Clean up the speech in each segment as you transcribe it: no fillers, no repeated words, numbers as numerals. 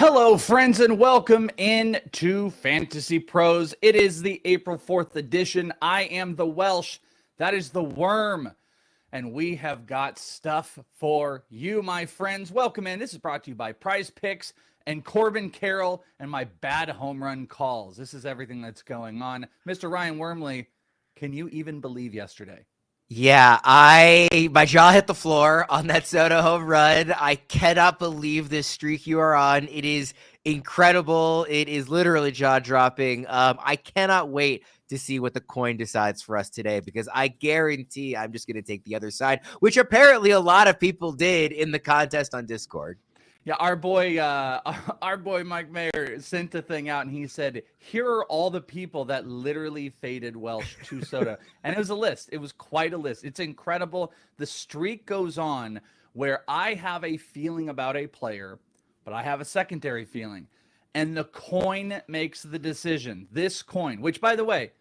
Hello, friends, and welcome in to Fantasy Pros. It is the April 4th edition. I am the Welsh. That is the Worm. And we have got stuff for you, my friends. Welcome in. This is brought to you by PrizePicks and Corbin, Carrol, and my bad home run calls. This is everything that's going on. Mr. Ryan Wormley, can you even believe yesterday? Yeah, my jaw hit the floor on that Soto home run. I cannot believe this streak you are on. It is incredible. It is literally jaw-dropping. I cannot wait to see what the coin decides for us today, because I guarantee I'm just going to take the other side, which apparently a lot of people did in the contest on Discord. Yeah, our boy Mike Mayer sent a thing out, and he said, here are all the people that literally faded Welsh to Soto. And it was a list. It was quite a list. It's incredible. The streak goes on where I have a feeling about a player, but I have a secondary feeling. And the coin makes the decision. This coin, which, by the way,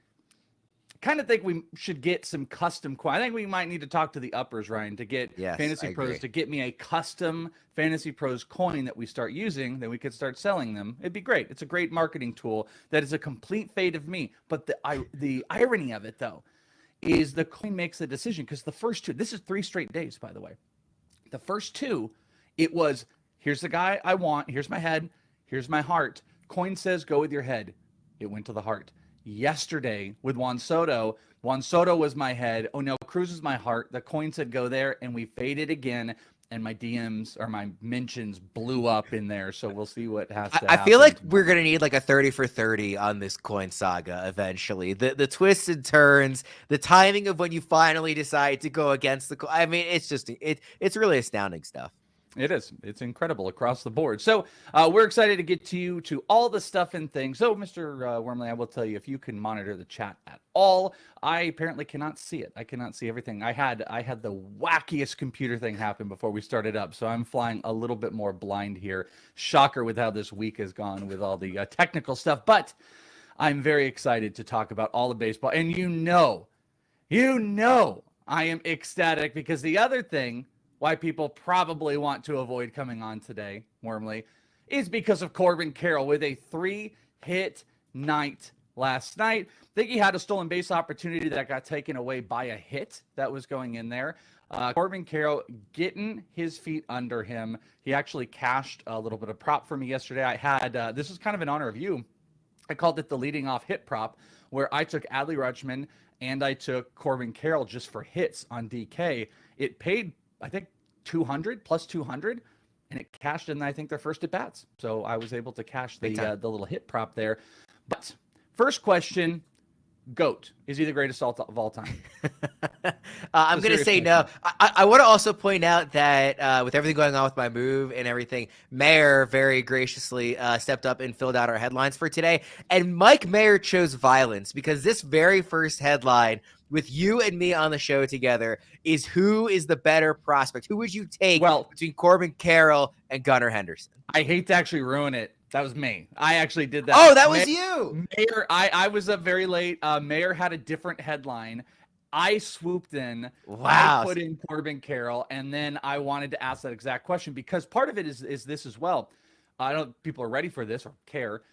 kind of think we should get some custom coin. I think we might need to talk to the uppers, Ryan, to get Fantasy Pros to get me a custom Fantasy Pros coin that we start using, then we could start selling them. It'd be great. It's a great marketing tool that is a complete fade of me. But the irony of it, though, is the coin makes the decision, because the first two, this is 3 straight days, by the way. The first two, it was, here's the guy I want, here's my head, here's my heart. Coin says go with your head. It went to the heart. Yesterday with Juan Soto was my head. Oh no, Cruz is my heart. The coin said go there, and we faded again. And my DMs or my mentions blew up in there. So we'll see what has to happen. I feel like we're gonna need like a 30 for 30 on this coin saga eventually. The twists and turns, the timing of when you finally decide to go against the. I mean, it's just it's really astounding stuff. It is. It's incredible across the board. So we're excited to get to you to all the stuff and things. So, Mr. Wormley, I will tell you, if you can monitor the chat at all, I apparently cannot see it. I cannot see everything. I had the wackiest computer thing happen before we started up, so I'm flying a little bit more blind here. Shocker with how this week has gone with all the technical stuff. But I'm very excited to talk about all the baseball. And you know, I am ecstatic, because the other thing why people probably want to avoid coming on today, Wormley, is because of Corbin Carrol with a 3-hit night last night. I think he had a stolen base opportunity that got taken away by a hit that was going in there. Corbin Carrol getting his feet under him. He actually cashed a little bit of prop for me yesterday. I had, this is kind of in honor of you, I called it the leading off hit prop, where I took Adley Rutschman and I took Corbin Carrol just for hits on DK. It paid, I think, 200 plus 200, and it cashed in, I think, their first at bats. So I was able to cash the little hit prop there. But first question, GOAT. Is he the greatest of all time? I'm going to say no. I want to also point out that with everything going on with my move and everything, Mayer very graciously stepped up and filled out our headlines for today. And Mike Mayer chose violence, because this very first headline with you and me on the show together is who is the better prospect. Who would you take between Corbin Carrol and Gunnar Henderson? I hate to actually ruin it. That was me. I actually did that. Oh, that was you. Mayer, I was up very late. Mayer had a different headline. I swooped in. Wow. I put in Corbin Carrol, and then I wanted to ask that exact question, because part of it is this as well. I don't know if people are ready for this or care.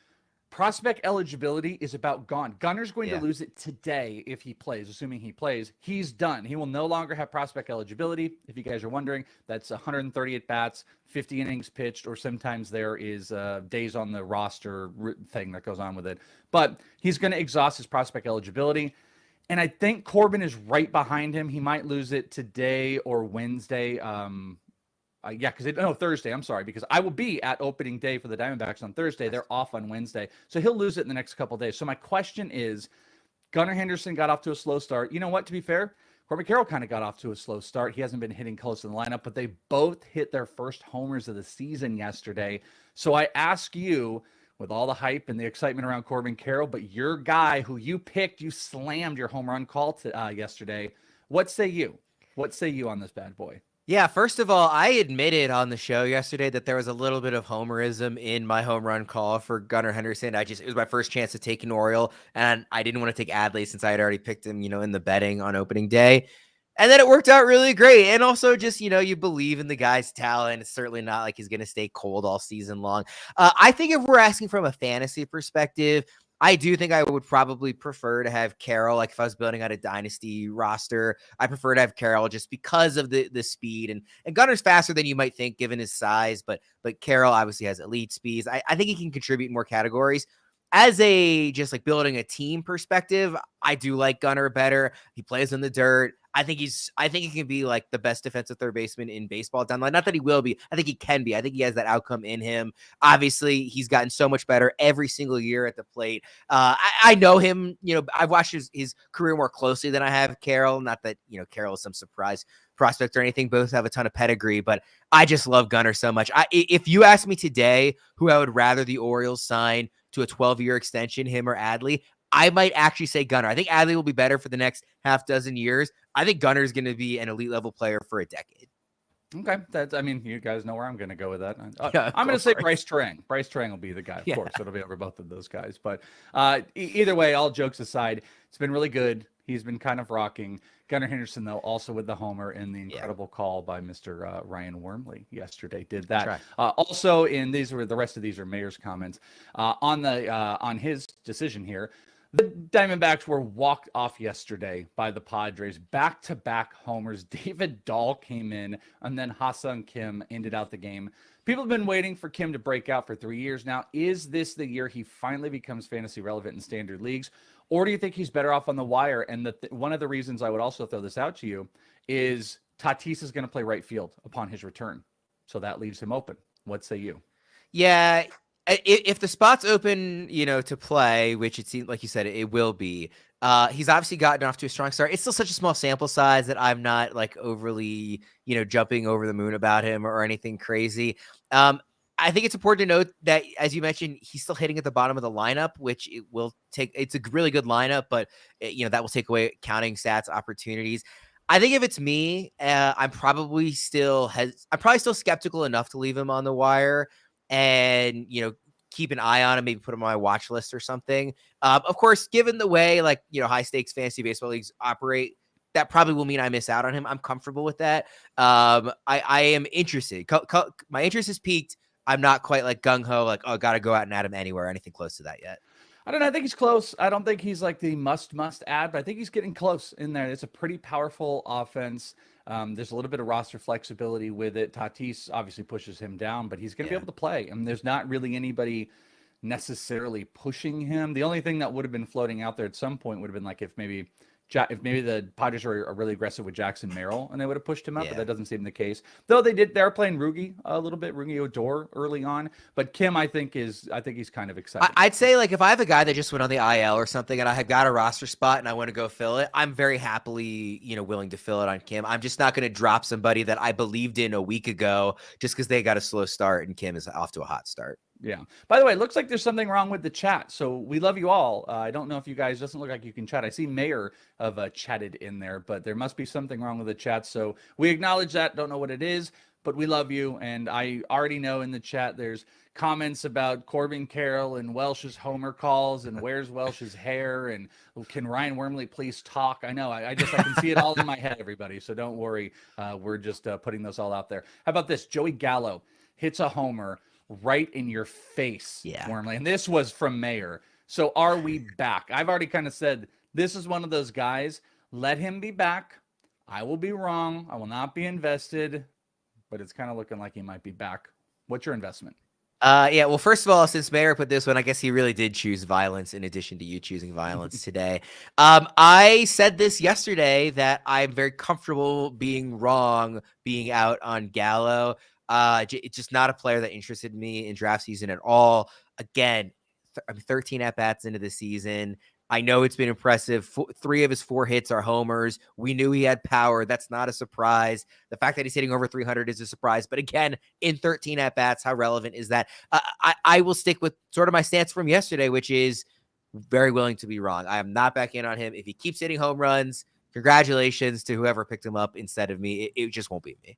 Prospect eligibility is about gone. Gunnar's going to lose it today if he plays, assuming he plays. He's done. He will no longer have prospect eligibility. If you guys are wondering, that's 130 at bats, 50 innings pitched, or sometimes there is days on the roster thing that goes on with it. But he's going to exhaust his prospect eligibility. And I think Corbin is right behind him. He might lose it today or Wednesday. Thursday. I'm sorry, because I will be at opening day for the Diamondbacks on Thursday. They're off on Wednesday. So he'll lose it in the next couple of days. So my question is, Gunnar Henderson got off to a slow start. You know what, to be fair, Corbin Carrol kind of got off to a slow start. He hasn't been hitting close in the lineup, but they both hit their first homers of the season yesterday. So I ask you, with all the hype and the excitement around Corbin Carrol, but your guy who you picked, you slammed your home run call yesterday. What say you? What say you on this bad boy? Yeah, first of all, I admitted on the show yesterday that there was a little bit of homerism in my home run call for Gunnar Henderson. It was my first chance to take an Oriole, and I didn't want to take Adley since I had already picked him, in the betting on opening day. And then it worked out really great. And also just, you believe in the guy's talent. It's certainly not like he's going to stay cold all season long. I think if we're asking from a fantasy perspective, I do think I would probably prefer to have Carrol. Like if I was building out a dynasty roster, I prefer to have Carrol just because of the speed and Gunner's faster than you might think given his size, but Carrol obviously has elite speeds. I think he can contribute in more categories. As a just like building a team perspective, I do like Gunner better. He plays in the dirt. I think he can be like the best defensive third baseman in baseball down the line. Not that he will be. I think he can be. I think he has that outcome in him. Obviously, he's gotten so much better every single year at the plate. I know him. I've watched his career more closely than I have Carrol. Not that Carrol is some surprise prospect or anything. Both have a ton of pedigree, but I just love Gunner so much. If you ask me today who I would rather the Orioles sign to a 12-year extension, him or Adley, I might actually say Gunner. I think Adley will be better for the next half dozen years. I think Gunner is going to be an elite level player for a decade. Okay, you guys know where I'm going to go with that. I'm going to say Brice Turang. Brice Turang will be the guy, of course. It'll be over both of those guys. But either way, all jokes aside, it's been really good. He's been kind of rocking. Gunnar Henderson, though, also with the homer and the incredible call by Mr. Ryan Wormley yesterday, did that. Right. Also, the rest of these are Mayor's comments on his decision here. The Diamondbacks were walked off yesterday by the Padres. Back-to-back homers. David Dahl came in, and then Ha-Seong Kim ended out the game. People have been waiting for Kim to break out for 3 years now. Is this the year he finally becomes fantasy relevant in standard leagues? Or do you think he's better off on the wire? And one of the reasons I would also throw this out to you is Tatis is going to play right field upon his return. So that leaves him open. What say you? Yeah. If the spot's open, to play, which it seems like you said it will be, he's obviously gotten off to a strong start. It's still such a small sample size that I'm not like overly, jumping over the moon about him or anything crazy. I think it's important to note that, as you mentioned, he's still hitting at the bottom of the lineup, which it's a really good lineup, but that will take away counting stats, opportunities. I think if it's me, I'm probably still skeptical enough to leave him on the wire and, keep an eye on him, maybe put him on my watch list or something. Of course, given the way high stakes fantasy baseball leagues operate, that probably will mean I miss out on him. I'm comfortable with that. I am interested. My interest is peaked. I'm not quite like gung-ho, got to go out and add him anywhere or anything close to that yet. I don't know. I think he's close. I don't think he's like the must add, but I think he's getting close in there. It's a pretty powerful offense. There's a little bit of roster flexibility with it. Tatis obviously pushes him down, but he's going to be able to play. And there's not really anybody necessarily pushing him. The only thing that would have been floating out there at some point would have been like if maybe the Padres are really aggressive with Jackson Merrill and they would have pushed him up, but that doesn't seem the case. Though they're playing Rugi a little bit, Rugi Odor early on. But Kim, I think he's kind of excited. I'd say if I have a guy that just went on the IL or something and I have got a roster spot and I want to go fill it, I'm very happily, willing to fill it on Kim. I'm just not going to drop somebody that I believed in a week ago just because they got a slow start and Kim is off to a hot start. Yeah. By the way, it looks like there's something wrong with the chat. So we love you all. I don't know if you guys, doesn't look like you can chat. I see Mayor of chatted in there, but there must be something wrong with the chat. So we acknowledge that. Don't know what it is, but we love you. And I already know in the chat, there's comments about Corbin, Carrol, and Welsh's homer calls and where's Welsh's hair and can Ryan Wormley please talk? I know. I can see it all in my head, everybody. So don't worry. We're just putting those all out there. How about this? Joey Gallo hits a homer right in your face, Wormley. And this was from Mayor. So are we back? I've already kind of said this is one of those guys. Let him be back. I will be wrong. I will not be invested, but it's kind of looking like he might be back. What's your investment? Well, first of all, since Mayor put this one, I guess he really did choose violence in addition to you choosing violence today. I said this yesterday that I'm very comfortable being wrong, being out on Gallo. It's just not a player that interested me in draft season at all. Again, 13 at-bats into the season. I know it's been impressive. 3 of his 4 hits are homers. We knew he had power. That's not a surprise. The fact that he's hitting over 300 is a surprise. But again, in 13 at-bats, how relevant is that? I will stick with sort of my stance from yesterday, which is very willing to be wrong. I am not back in on him. If he keeps hitting home runs, congratulations to whoever picked him up instead of me. It just won't be me.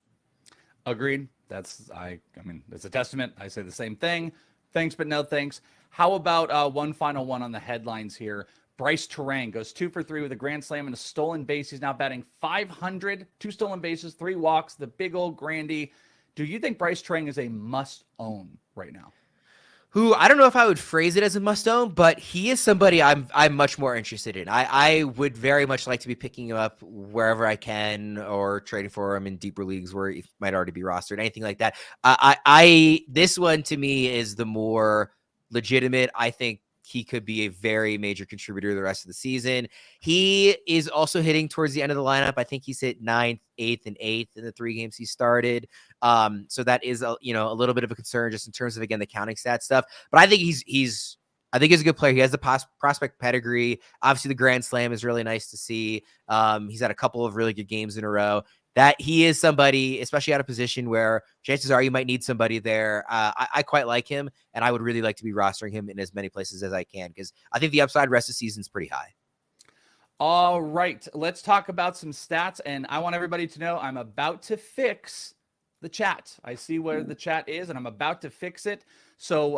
Agreed. That's a testament. I say the same thing. Thanks, but no thanks. How about one final one on the headlines here? Brice Turang goes 2 for 3 with a grand slam and a stolen base. He's now batting 500, 2 stolen bases, 3 walks, the big old Grandy. Do you think Brice Turang is a must own right now? Who I don't know if I would phrase it as a must own, but he is somebody I'm much more interested in. I would very much like to be picking him up wherever I can, or trading for him in deeper leagues where he might already be rostered, anything like that. This one to me is the more legitimate. I think he could be a very major contributor the rest of the season. He is also hitting towards the end of the lineup. I think he's hit 9th, 8th, and 8th in the 3 games he started. So that is a little bit of a concern just in terms of, again, the counting stat stuff. But I think he's a good player. He has the prospect pedigree. Obviously, the grand slam is really nice to see. He's had a couple of really good games in a row. That he is somebody, especially at a position where chances are you might need somebody there. I quite like him, and I would really like to be rostering him in as many places as I can, because I think the upside rest of the season is pretty high. All right, let's talk about some stats, and I want everybody to know I'm about to fix the chat. I see where the chat is, and I'm about to fix it. So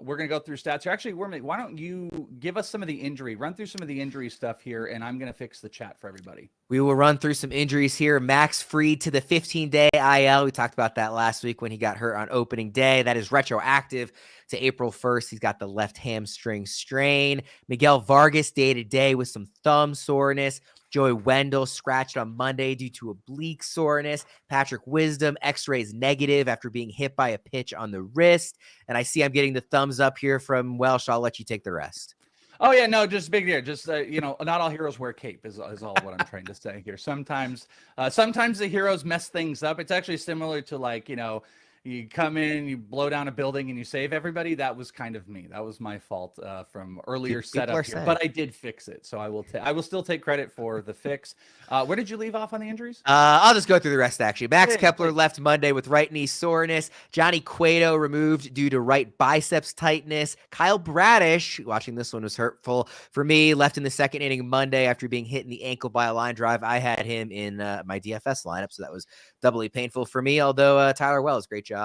we're going to go through stats here. Actually, why don't you give us some of the run through some of the injury stuff here, and I'm going to fix the chat for everybody. We will run through some injuries here. Max Fried to the 15-day IL. We talked about that last week when he got hurt on opening day. That is retroactive to April 1st. He's got the left hamstring strain. Miguel Vargas day-to-day with some thumb soreness. Joey Wendell scratched on Monday due to oblique soreness. Patrick Wisdom, x-rays negative after being hit by a pitch on the wrist. And I see I'm getting the thumbs up here from Welsh. I'll let you take the rest. Oh, yeah, no, just big deal. Just, not all heroes wear cape is all what I'm trying to say here. Sometimes the heroes mess things up. It's actually similar to you come in, you blow down a building, and you save everybody. That was kind of me. That was my fault from earlier setup here, but I did fix it. So I will still take credit for the fix. Where did you leave off on the injuries? I'll just go through the rest, actually. Max Kepler left Monday with right knee soreness. Johnny Cueto removed due to right biceps tightness. Kyle Bradish, watching this one was hurtful for me, left in the second inning Monday after being hit in the ankle by a line drive. I had him in my DFS lineup, so that was doubly painful for me, although Tyler Wells, great job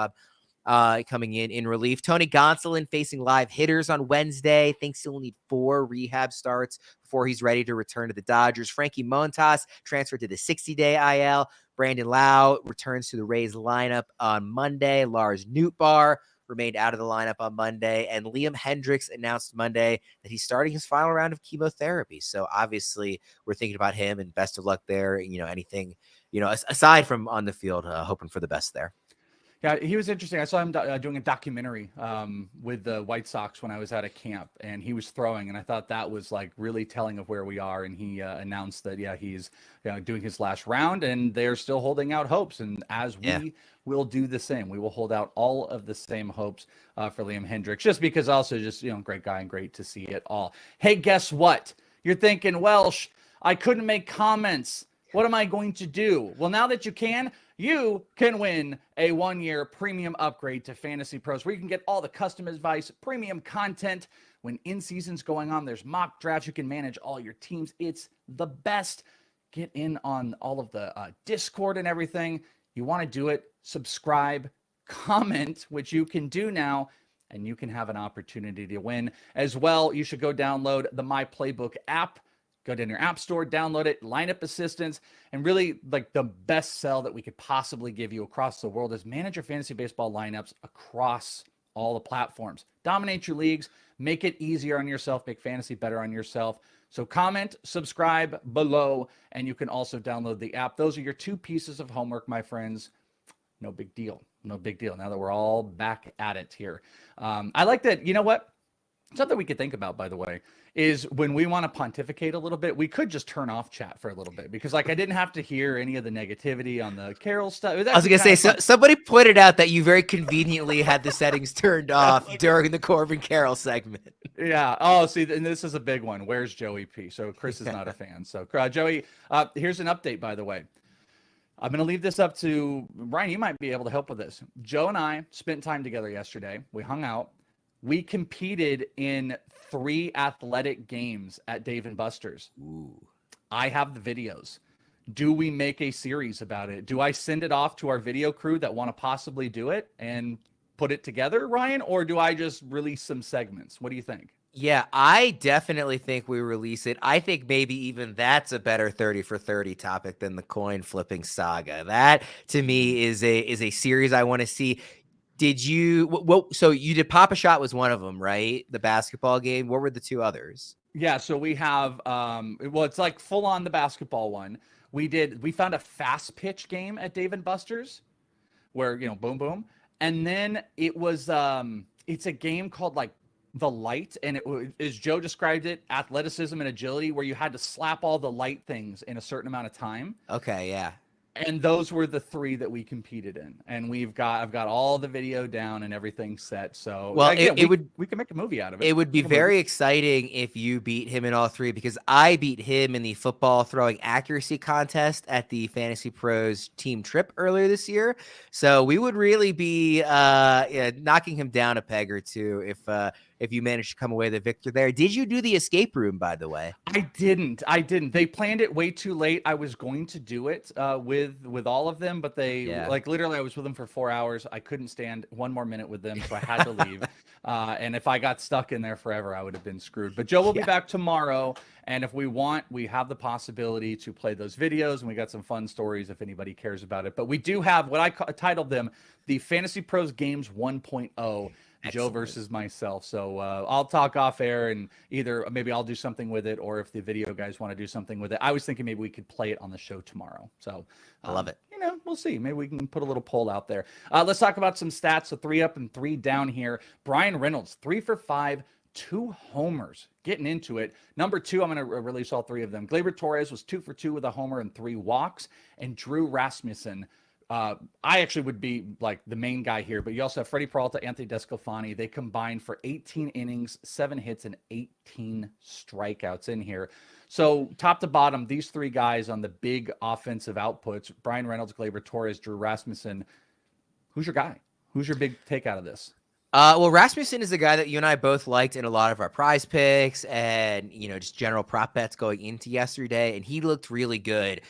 coming in relief. Tony Gonsolin facing live hitters on Wednesday. Thinks he'll need 4 rehab starts before he's ready to return to the Dodgers. Frankie Montas transferred to the 60-day IL. Brandon Lau returns to the Rays lineup on Monday. Lars Nootbaar remained out of the lineup on Monday. And Liam Hendriks announced Monday that he's starting his final round of chemotherapy. So obviously we're thinking about him, and best of luck there. Anything, aside from on the field, hoping for the best there. Yeah, he was interesting. I saw him doing a documentary with the White Sox when I was at a camp, and he was throwing, and I thought that was really telling of where we are. And he announced that, he's doing his last round, and they're still holding out hopes. And as we will do the same, we will hold out all of the same hopes for Liam Hendriks, just because also great guy and great to see it all. Hey, guess what? You're thinking, Welsh, I couldn't make comments. What am I going to do? Well, now that you can win a 1-year premium upgrade to FantasyPros, where you can get all the custom advice, premium content. When in-season's going on, there's mock drafts. You can manage all your teams. It's the best. Get in on all of the Discord and everything. You want to do it, subscribe, comment, which you can do now, and you can have an opportunity to win. As well, you should go download the My Playbook app. Go to your app store, download it, lineup assistance, and really the best sell that we could possibly give you across the world is manage your fantasy baseball lineups across all the platforms. Dominate your leagues, make it easier on yourself, make fantasy better on yourself. So comment, subscribe below, and you can also download the app. Those are your 2 pieces of homework, my friends. No big deal. No big deal. Now that we're all back at it here. I like that. You know what? Something we could think about, by the way, is when we want to pontificate a little bit, we could just turn off chat for a little bit, because I didn't have to hear any of the negativity on the Carrol stuff. I was going to say, somebody pointed out that you very conveniently had the settings turned off during the Corbin Carrol segment. Yeah. Oh, see, and this is a big one. Where's Joey P? So Chris is not a fan. So Joey, here's an update, by the way. I'm going to leave this up to Ryan. You might be able to help with this. Joe and I spent time together yesterday. We hung out. We competed in 3 athletic games at Dave & Buster's. Ooh. I have the videos. Do we make a series about it? Do I send it off to our video crew that want to possibly do it and put it together, Ryan? Or do I just release some segments? What do you think? Yeah, I definitely think we release it. I think maybe even that's a better 30 for 30 topic than the coin flipping saga. That to me is a series I want to see. Did you so you did Pop a Shot was one of them, right? The basketball game. What were the two others? Yeah, so we have well, it's like full on the basketball one. We found a fast pitch game at Dave and Buster's where, boom boom. And then it's a game called like The Light, and as Joe described it, athleticism and agility, where you had to slap all the light things in a certain amount of time. Okay, yeah. And those were the three that we competed in, and I've got all the video down and everything set. So well, again, we can make a movie out of it. It would be very exciting if you beat him in all three, because I beat him in the football throwing accuracy contest at the Fantasy Pros team trip earlier this year. So we would really be knocking him down a peg or two if you managed to come away the victor there. Did you do the escape room, by the way? I didn't. They planned it way too late. I was going to do it with all of them, but they like literally I was with them for 4 hours. I couldn't stand one more minute with them, so I had to leave. And if I got stuck in there forever, I would have been screwed. But Joe will be back tomorrow, and if we want, we have the possibility to play those videos, and we got some fun stories if anybody cares about it. But we do have what I titled them the Fantasy Pros Games 1.0. Joe versus myself. So I'll talk off air, and either maybe I'll do something with it, or if the video guys want to do something with it. I was thinking maybe we could play it on the show tomorrow. So I love it. We'll see. Maybe we can put a little poll out there. Let's talk about some stats. So 3 up and 3 down here. Brian Reynolds, 3 for 5, 2 homers. Getting into it. Number 2, I'm going to release all 3 of them. Gleyber Torres was 2 for 2 with a homer and 3 walks. And Drew Rasmussen, I actually would be like the main guy here, but you also have Freddie Peralta, Anthony Desclafani. They combined for 18 innings, 7 hits, and 18 strikeouts in here. So top to bottom, these 3 guys on the big offensive outputs, Brian Reynolds, Gleyber Torres, Drew Rasmussen. Who's your guy? Who's your big take out of this? Well, Rasmussen is a guy that you and I both liked in a lot of our prize picks and, just general prop bets going into yesterday. And he looked really good.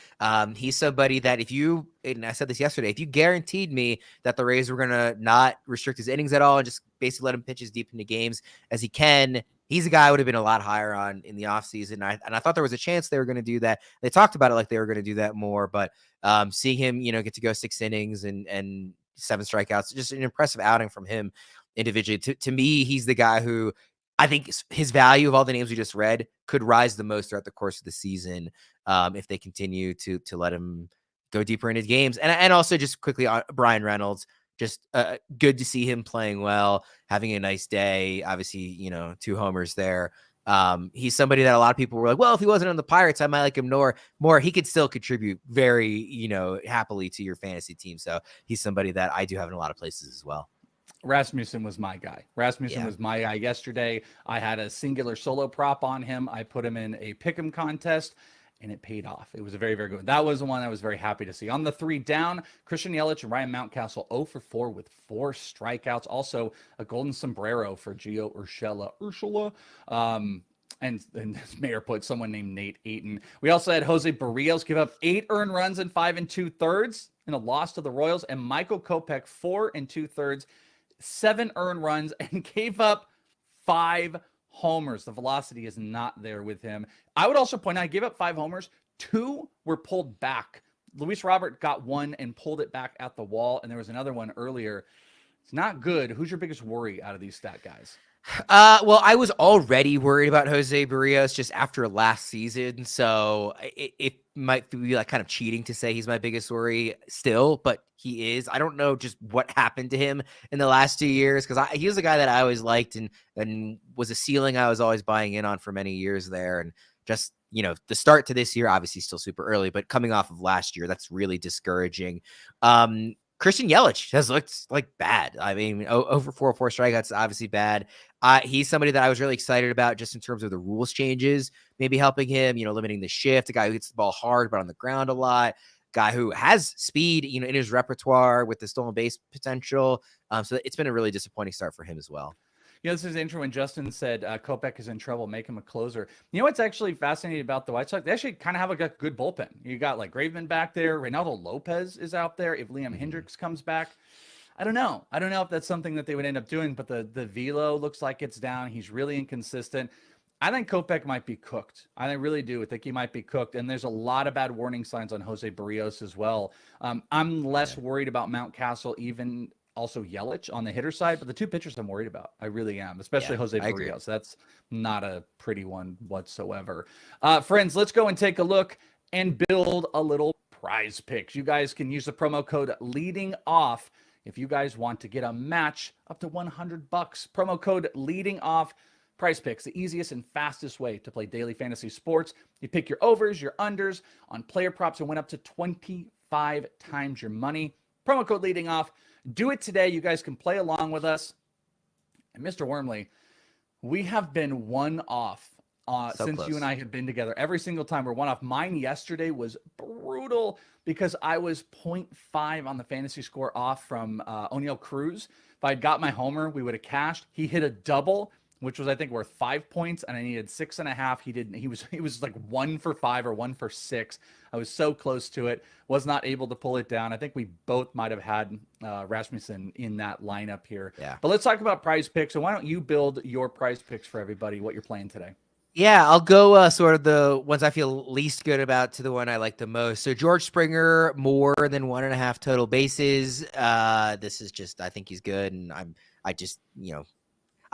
He's somebody that and I said this yesterday, if you guaranteed me that the Rays were going to not restrict his innings at all and just basically let him pitch as deep into games as he can, he's a guy I would have been a lot higher on in the offseason. And I thought there was a chance they were going to do that. They talked about it like they were going to do that more, but seeing him, get to go 6 innings and 7 strikeouts, just an impressive outing from him individually. To me, he's the guy who I think his value of all the names we just read could rise the most throughout the course of the season if they continue to let him go deeper into games. And also just quickly on Brian Reynolds, just good to see him playing well, having a nice day. Obviously, 2 homers there. He's somebody that a lot of people were like, well, if he wasn't on the Pirates, I might like him more. He could still contribute very, happily to your fantasy team. So he's somebody that I do have in a lot of places as well. Rasmussen was my guy. Rasmussen was my guy yesterday. I had a singular solo prop on him. I put him in a pick'em contest, and it paid off. It was a very, very good one. That was the one I was very happy to see. On the 3 down, Christian Yelich and Ryan Mountcastle 0 for 4 with 4 strikeouts. Also, a golden sombrero for Gio Urshela. And this mayor put someone named Nate Eaton. We also had Jose Barrios give up 8 earned runs in 5 2/3 in a loss to the Royals, and Michael Kopech 4 2/3, 7 earned runs, and gave up 5 homers. The velocity is not there with him. I would also point out, he gave up 5 homers. 2 were pulled back. Luis Robert got 1 and pulled it back at the wall, and there was another one earlier. It's not good. Who's your biggest worry out of these stat guys? Well, I was already worried about Jose Barrios just after last season, so it might be like kind of cheating to say he's my biggest worry still, but he is. I don't know just what happened to him in the last 2 years, because he was a guy that I always liked and was a ceiling I was always buying in on for many years there, and just the start to this year, obviously still super early, but coming off of last year, that's really discouraging. Christian Yelich has looked like bad. I mean, over 4 strikeouts is obviously bad. He's somebody that I was really excited about just in terms of the rules changes, maybe helping him, limiting the shift, a guy who hits the ball hard, but on the ground a lot, guy who has speed, in his repertoire with the stolen base potential. So it's been a really disappointing start for him as well. This is interesting when Justin said Kopech is in trouble, make him a closer. What's actually fascinating about the White Sox? They actually kind of have a good bullpen. You got like Graveman back there. Reynaldo Lopez is out there. If Liam Hendricks comes back, I don't know. I don't know if that's something that they would end up doing, but the velo looks like it's down. He's really inconsistent. I think Kopech might be cooked. I really do. I think he might be cooked. And there's a lot of bad warning signs on Jose Barrios as well. I'm less worried about Mountcastle, even also Yelich on the hitter side, but the two pitchers I'm worried about. I really am, especially Jose Barrios. That's not a pretty one whatsoever. Friends, let's go and take a look and build a little prize picks. You guys can use the promo code leading off if you guys want to get a match up to $100. Promo code leading off. PrizePicks, the easiest and fastest way to play daily fantasy sports. You pick your overs, your unders on player props and win up to 25 times your money. Promo code leading off. Do it today. You guys can play along with us. And Mr. Wormley, we have been one off since close. You and I have been together. Every single time we're one off. Mine yesterday was brutal because I was 0.5 on the fantasy score off from O'Neal Cruz. If I had got my homer, we would have cashed. He hit a double, which was, I think, worth 5 points, and I needed 6.5. He didn't. He was like 1 for 5 or 1 for 6. I was so close to it. Was not able to pull it down. I think we both might have had Rasmussen in that lineup here. Yeah. But let's talk about prize picks. So why don't you build your prize picks for everybody, what you're playing today? Yeah, I'll go sort of the ones I feel least good about to the one I like the most. So George Springer, more than 1.5 total bases. This is just, I think he's good, and I just,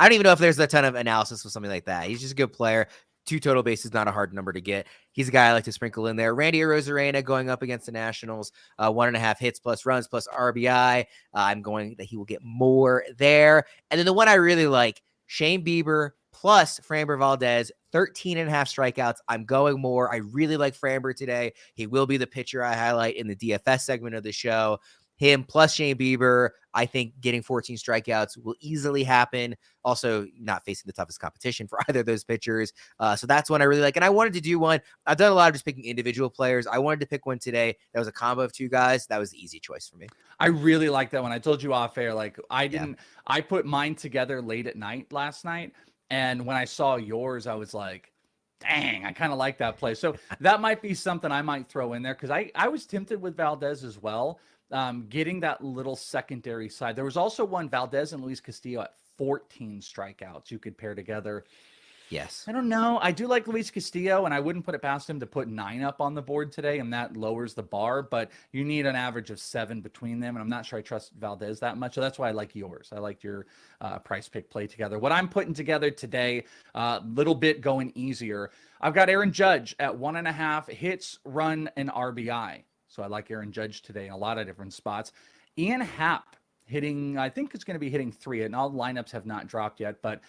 I don't even know if there's a ton of analysis with something like that. He's just a good player. 2 total bases, not a hard number to get. He's a guy I like to sprinkle in there. Randy Arozarena going up against the Nationals, 1.5 hits plus runs plus RBI. I'm going that he will get more there. And then the one I really like, Shane Bieber plus Framber Valdez, 13.5 strikeouts. I'm going more. I really like Framber today. He will be the pitcher I highlight in the DFS segment of the show. Him plus Shane Bieber, I think getting 14 strikeouts will easily happen. Also, not facing the toughest competition for either of those pitchers. So that's one I really like. And I wanted to do one. I've done a lot of just picking individual players. I wanted to pick one today that was a combo of 2 guys. That was the easy choice for me. I really like that one. I told you off air, like I put mine together late at night last night. And when I saw yours, I was like, dang, I kind of like that play. So that might be something I might throw in there because I was tempted with Valdez as well. Getting that little secondary side. There was also one, Valdez and Luis Castillo at 14 strikeouts you could pair together. Yes. I don't know. I do like Luis Castillo, and I wouldn't put it past him to put 9 up on the board today, and that lowers the bar, but you need an average of 7 between them, and I'm not sure I trust Valdez that much, so that's why I like yours. I like your price pick play together. What I'm putting together today, little bit going easier. I've got Aaron Judge at 1.5 hits, run, and RBI. So I like Aaron Judge today in a lot of different spots. Ian Happ hitting, I think it's going to be hitting 3, and all lineups have not dropped yet, but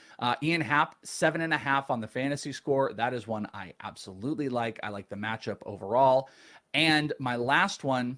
Ian Happ, 7.5 on the fantasy score. That is one I absolutely like. I like the matchup overall. And my last one,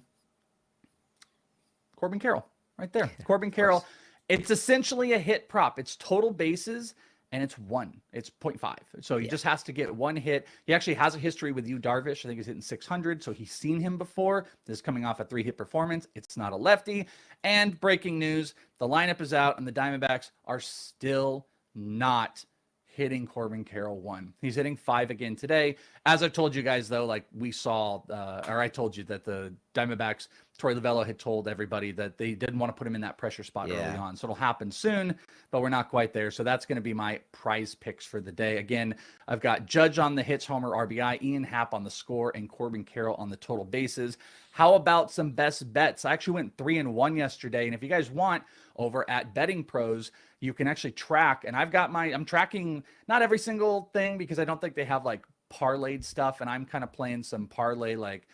Corbin Carrol, right there. Corbin Carrol. It's essentially a hit prop. It's total bases, and it's 1. It's 0.5. So he just has to get 1 hit. He actually has a history with you, Darvish. I think he's hitting 600. So he's seen him before. This is coming off a 3-hit performance. It's not a lefty. And breaking news, the lineup is out, and the Diamondbacks are still not hitting Corbin Carrol 1. He's hitting 5 again today. As I've told you guys, though, like we saw, or I told you that the Diamondbacks, Troy Lovello had told everybody that they didn't want to put him in that pressure spot early on. So it'll happen soon, but we're not quite there. So that's going to be my prize picks for the day. Again, I've got Judge on the hits, homer, RBI, Ian Happ on the score, and Corbin Carrol on the total bases. How about some best bets? I actually went 3-1 yesterday. And if you guys want, over at Betting Pros, you can actually track. And I'm tracking not every single thing because I don't think they have like parlayed stuff. And I'm kind of playing some parlay, like,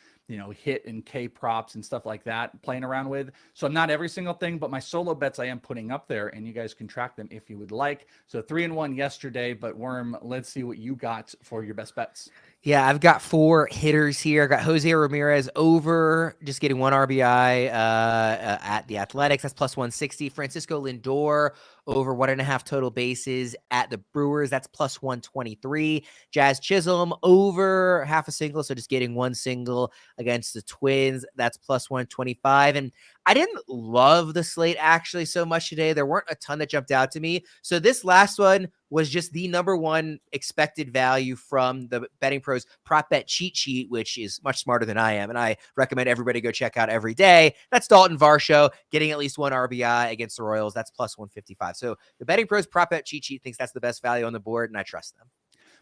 hit and K props and stuff like that, playing around with. So not every single thing, but my solo bets I am putting up there, and you guys can track them if you would like. So 3-1 yesterday, but Worm, let's see what you got for your best bets. Yeah, I've got 4 hitters here. I got Jose Ramirez over, just getting 1 RBI at the Athletics. That's plus 160. Francisco Lindor over 1.5 total bases at the Brewers. That's plus 123. Jazz Chisholm over half a single, so just getting 1 single against the Twins. That's plus 125. And I didn't love the slate actually so much today. There weren't a ton that jumped out to me. So this last one was just the number one expected value from the Betting Pros prop bet cheat sheet, which is much smarter than I am. And I recommend everybody go check out every day. That's Dalton Varsho getting at least one RBI against the Royals. That's plus 155. So the Betting Pros prop bet cheat sheet thinks that's the best value on the board, and I trust them.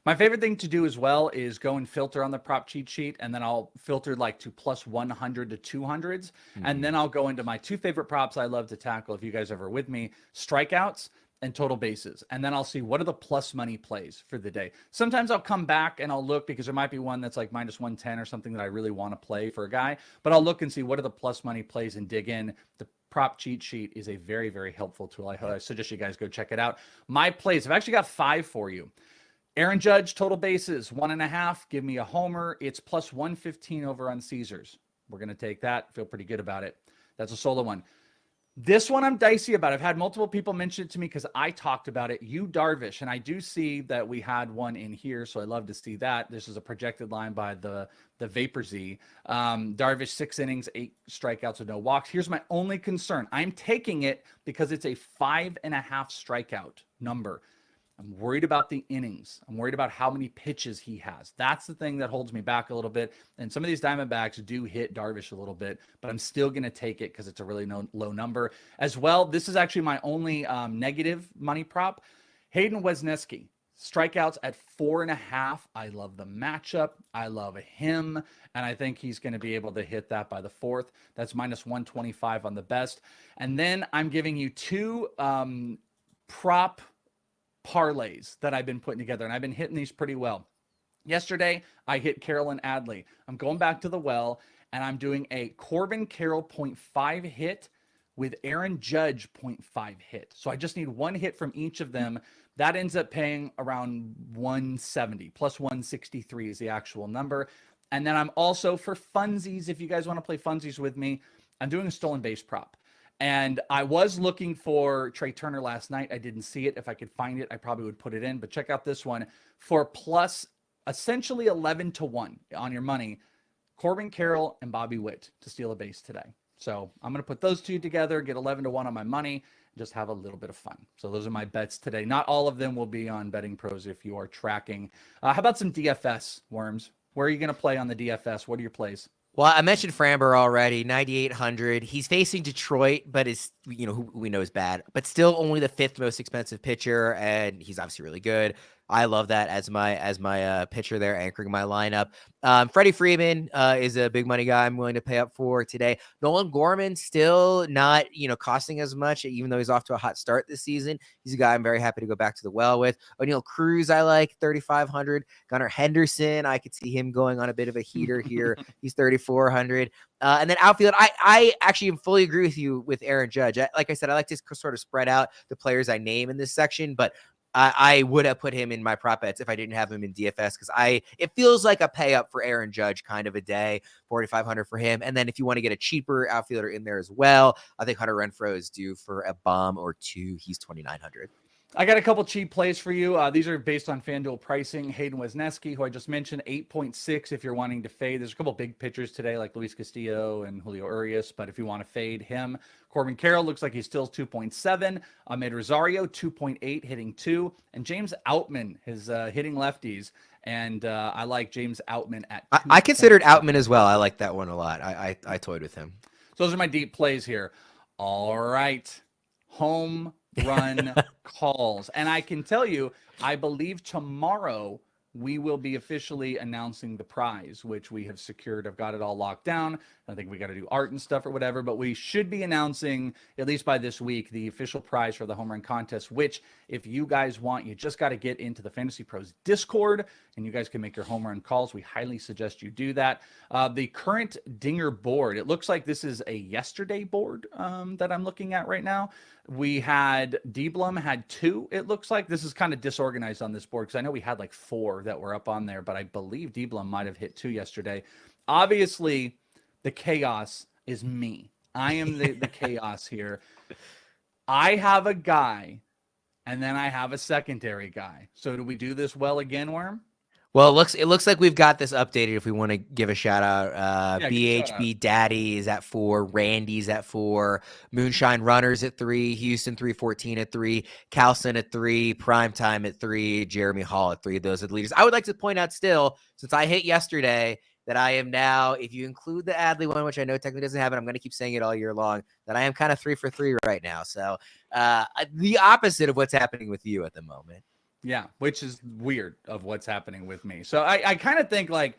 My favorite thing to do as well is go and filter on the prop cheat sheet, and then I'll filter like to plus 100 to 200s. And then I'll go into my two favorite props I love to tackle, if you guys are ever with me, strikeouts and total bases. And then I'll see what are the plus money plays for the day. Sometimes I'll come back and I'll look because there might be one that's like minus 110 or something that I really want to play for a guy, but I'll look and see what are the plus money plays and dig in. The prop cheat sheet is a very, very helpful tool. I suggest you guys go check it out. My plays, I've actually got 5 for you. Aaron Judge, total bases, 1.5. Give me a homer. It's plus 115 over on Caesars. We're going to take that. Feel pretty good about it. That's a solo one. This one I'm dicey about. I've had multiple people mention it to me because I talked about it. You Darvish, and I do see that we had one in here, so I love to see that. This is a projected line by the Vapor Z. Darvish, 6 innings, 8 strikeouts with no walks. Here's my only concern. I'm taking it because it's a 5.5 strikeout number. I'm worried about the innings. I'm worried about how many pitches he has. That's the thing that holds me back a little bit. And some of these Diamondbacks do hit Darvish a little bit, but I'm still going to take it because it's a really low number. As well, this is actually my only negative money prop. Hayden Wesneski, strikeouts at 4.5. I love the matchup. I love him. And I think he's going to be able to hit that by the 4th. That's minus 125 on the best. And then I'm giving you 2 prop parlays that I've been putting together, and I've been hitting these pretty well. Yesterday, I hit Carrol and Adley. I'm going back to the well, and I'm doing a Corbin Carrol 0.5 hit with Aaron Judge 0.5 hit. So I just need 1 hit from each of them. That ends up paying around 170, plus 163 is the actual number. And then I'm also, for funsies, if you guys want to play funsies with me, I'm doing a stolen base prop. And I was looking for Trey Turner last night. I didn't see it. If I could find it, I probably would put it in. But check out this one for plus essentially 11 to 1 on your money. Corbin Carrol and Bobby Witt to steal a base today. So I'm going to put those 2 together, get 11 to 1 on my money, and just have a little bit of fun. So those are my bets today. Not all of them will be on Betting Pros if you are tracking. How about some DFS, Worms? Where are you going to play on the DFS? What are your plays? Well, I mentioned Framber already, 9,800. He's facing Detroit, but is, who we know is bad, but still only the 5th most expensive pitcher, and he's obviously really good. I love that as my pitcher there anchoring my lineup. Freddie Freeman is a big money guy I'm willing to pay up for today. Nolan Gorman still not, costing as much, even though he's off to a hot start this season. He's a guy I'm very happy to go back to the well with. O'Neal Cruz, I like 3,500. Gunnar Henderson, I could see him going on a bit of a heater here. He's 3,400. And then outfield, I actually fully agree with you with Aaron Judge. Like I said, I like to sort of spread out the players I name in this section, but I would have put him in my prop bets if I didn't have him in DFS because it feels like a pay up for Aaron Judge kind of a day, 4,500 for him. And then if you want to get a cheaper outfielder in there as well, I think Hunter Renfroe is due for a bomb or 2. He's 2,900. I got a couple cheap plays for you. These are based on FanDuel pricing. Hayden Wesneski, who I just mentioned, 8.6 if you're wanting to fade. There's a couple big pitchers today like Luis Castillo and Julio Urias, but if you want to fade him, Corbin Carrol looks like he's still 2.7. Ahmed Rosario, 2.8, hitting 2. And James Outman is hitting lefties. And I like James Outman at 2. I considered Outman as well. I like that one a lot. I toyed with him. So those are my deep plays here. All right. Home run calls. And I can tell you, I believe tomorrow we will be officially announcing the prize, which we have secured. I've got it all locked down. I think we got to do art and stuff or whatever, but we should be announcing, at least by this week, the official prize for the home run contest, which if you guys want, you just got to get into the Fantasy Pros Discord and you guys can make your home run calls. We highly suggest you do that. The current Dinger board, it looks like this is a yesterday board that I'm looking at right now. We had D-Blum had 2. It looks like this is kind of disorganized on this board because I know we had like 4 that were up on there, but I believe D-Blum might have hit 2 yesterday. Obviously, the chaos is me. I am the chaos here. I have a guy, and then I have a secondary guy. So do we do this well again, Worm? Well, it looks like we've got this updated. If we want to give a shout out, Yeah, give a shout BHB Daddy is at 4, Randy's at 4, Moonshine Runners at 3, Houston 314 at 3, Calson at 3, Primetime at 3, Jeremy Hall at 3. Those are the leaders. I would like to point out still, since I hit yesterday, that I am now, if you include the Adley one, which I know technically doesn't have it, I'm going to keep saying it all year long, that I am kind of 3 for 3 right now. So the opposite of what's happening with you at the moment. Yeah, which is weird of what's happening with me. So I kind of think like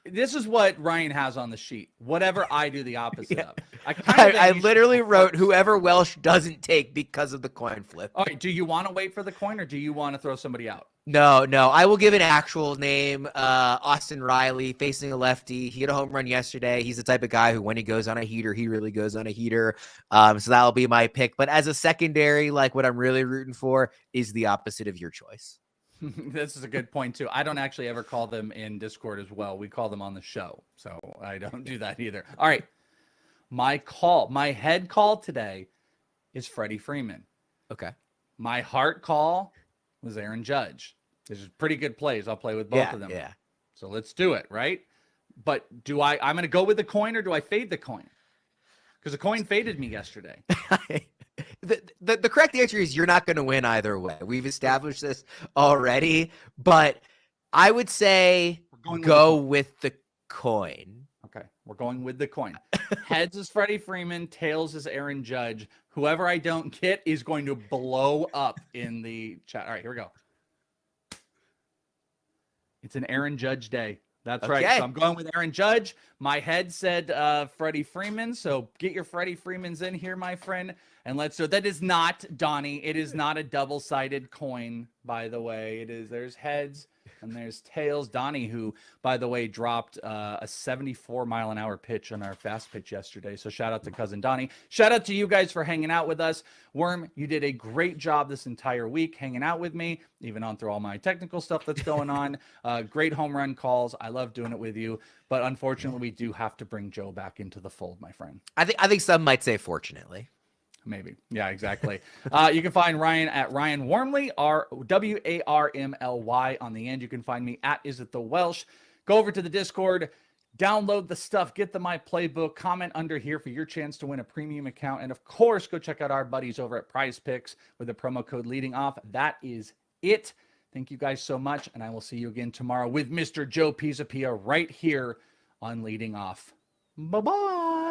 this is what Ryan has on the sheet. Whatever I do the opposite of. I literally wrote whoever Welsh doesn't take because of the coin flip. All right, do you want to wait for the coin or do you want to throw somebody out? No. I will give an actual name. Austin Riley facing a lefty. He hit a home run yesterday. He's the type of guy who, when he goes on a heater, he really goes on a heater. So that'll be my pick. But as a secondary, like what I'm really rooting for is the opposite of your choice. This is a good point too. I don't actually ever call them in Discord as well. We call them on the show. So I don't do that either. All right. My head call today is Freddie Freeman. Okay. My heart call was Aaron Judge. This is pretty good plays. I'll play with both of them. Yeah. So let's do it, right? But I'm going to go with the coin or do I fade the coin? Because the coin faded me yesterday. The correct answer is you're not going to win either way. We've established this already, but I would say go with the coin. Okay, we're going with the coin. Heads is Freddie Freeman, tails is Aaron Judge. Whoever I don't get is going to blow up in the chat. All right, here we go. It's an Aaron Judge day. That's right. So I'm going with Aaron Judge. My head said Freddie Freeman. So get your Freddie Freemans in here, my friend. And let's do it. That is not, Donnie. It is not a double-sided coin, by the way. There's heads and there's tails. Donnie, who, by the way, dropped a 74-mile-an-hour pitch on our fast pitch yesterday. So shout out to cousin Donnie. Shout out to you guys for hanging out with us. Worm, you did a great job this entire week hanging out with me, even on through all my technical stuff that's going on. Great home run calls. I love doing it with you. But unfortunately, we do have to bring Joe back into the fold, my friend. I think some might say fortunately. Maybe. Yeah, exactly. You can find Ryan at Ryan Wormley, WARMLY on the end. You can find me at Is It The Welsh. Go over to the Discord, download the stuff, get the My Playbook, comment under here for your chance to win a premium account. And of course, go check out our buddies over at PrizePicks with the promo code leading off. That is it. Thank you guys so much. And I will see you again tomorrow with Mr. Joe Pisapia right here on Leading Off. Bye-bye.